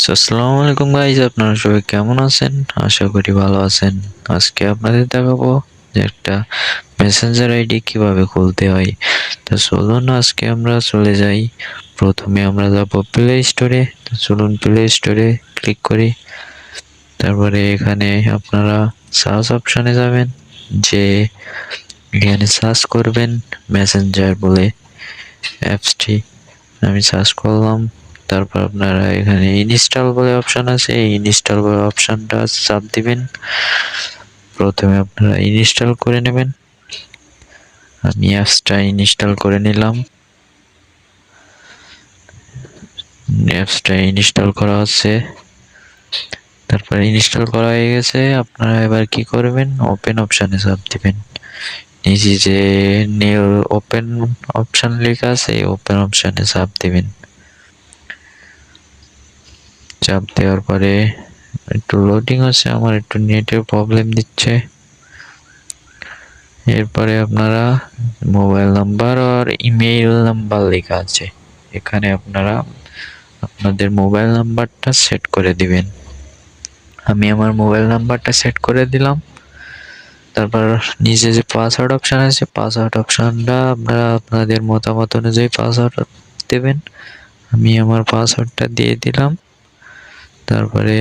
আসসালামু আলাইকুম গাইজ, আপনারা সবাই কেমন আছেন? আশা করি ভালো আছেন। আজকে আপনাদের দেখাবো যে একটা মেসেঞ্জার আইডি কিভাবে খুলতে হয়। তো চলুন আজকে আমরা চলে যাই। প্রথমে আমরা যাব প্লে স্টোরে। তো চলুন প্লে স্টোরে ক্লিক করি। তারপরে এখানে আপনারা সার্চ অপশনে যাবেন, যে এখানে সার্চ করবেন মেসেঞ্জার বলে অ্যাপসটি। আমি সার্চ করলাম। তারপর আপনারা এখানে ইনস্টল বলে অপশন আছে, এই ইনস্টল বলে অপশনটা চাপ দিবেন। প্রথমে আপনারা ইনস্টল করে নেবেন। আমি অ্যাপসটা ইনস্টল করে নিলাম। অ্যাপসটা ইনস্টল করা হচ্ছে। তারপর ইনস্টল করা হয়ে গেছে। আপনারা এবার কি করবেন, ওপেন অপশনে চাপ দিবেন। নিচে যে নিউ ওপেন অপশন লেখা আছে, এই ওপেন অপশনে চাপ দিবেন। চাপ দেওয়ার পরে একটু লোডিং হচ্ছে, আমার একটু নেটের প্রবলেম দিচ্ছে। এরপরে আপনারা মোবাইল নাম্বার আর ইমেইল নাম্বার লেখা আছে, এখানে আপনারা আপনাদের মোবাইল নাম্বারটা সেট করে দিবেন। আমি আমার মোবাইল নাম্বারটা সেট করে দিলাম। তারপর নিচে যে পাসওয়ার্ড অপশন আছে, পাসওয়ার্ড অপশনটা আপনারা আপনাদের মতামত অনুযায়ী পাসওয়ার্ড দেবেন। আমি আমার পাসওয়ার্ডটা দিয়ে দিলাম। তারপরে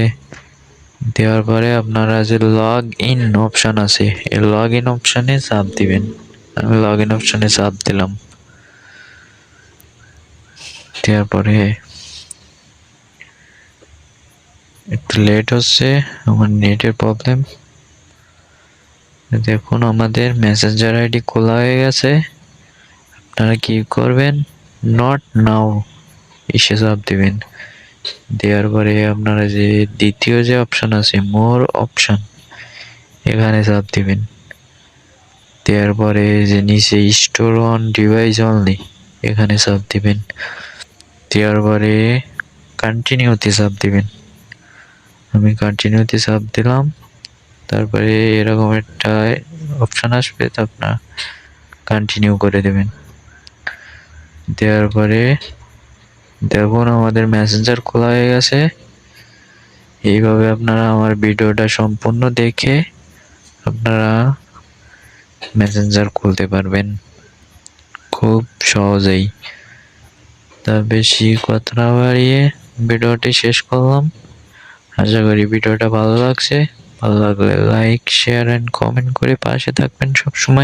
দেওয়ার পরে আপনারা যে লগ ইন অপশন আছে, এই লগ ইন অপশনে চাপ দিবেন। আমি লগ ইন অপশনে চাপ দিলাম। দেওয়ার পরে একটু লেট হচ্ছে, আমার নেটের প্রবলেম। দেখুন আমাদের মেসেঞ্জার আইডি খোলা হয়ে গেছে। আপনারা কি করবেন, নট নাও এসে চাপ দিবেন। দেওয়ার পরে আপনারা যে দ্বিতীয় যে অপশন আছে, মোর অপশন, এখানে চাপ দিবেন। দেওয়ার পরে যে নিচে স্টোর অন ডিভাইস অনলি, এখানে চাপ দিবেন। দেওয়ার পরে কন্টিনিউতে চাপ দিবেন। আমি কন্টিনিউতে চাপ দিলাম। তারপরে এরকম একটা অপশন আসবে, তো আপনার কন্টিনিউ করে দেবেন। দেওয়ার পরে দেখুন আমাদের মেসেঞ্জার খোলা হয়ে গেছে। এইভাবে আপনারা আমার ভিডিওটা সম্পূর্ণ দেখে আপনারা মেসেঞ্জার খুলতে পারবেন খুব সহজেই। তা বেশি কথা না বাড়িয়ে ভিডিওটি শেষ করলাম। আশা করি ভিডিওটা ভালো লাগছে। ভালো লাগলে লাইক, শেয়ার এন্ড কমেন্ট করে পাশে থাকবেন সবসময়।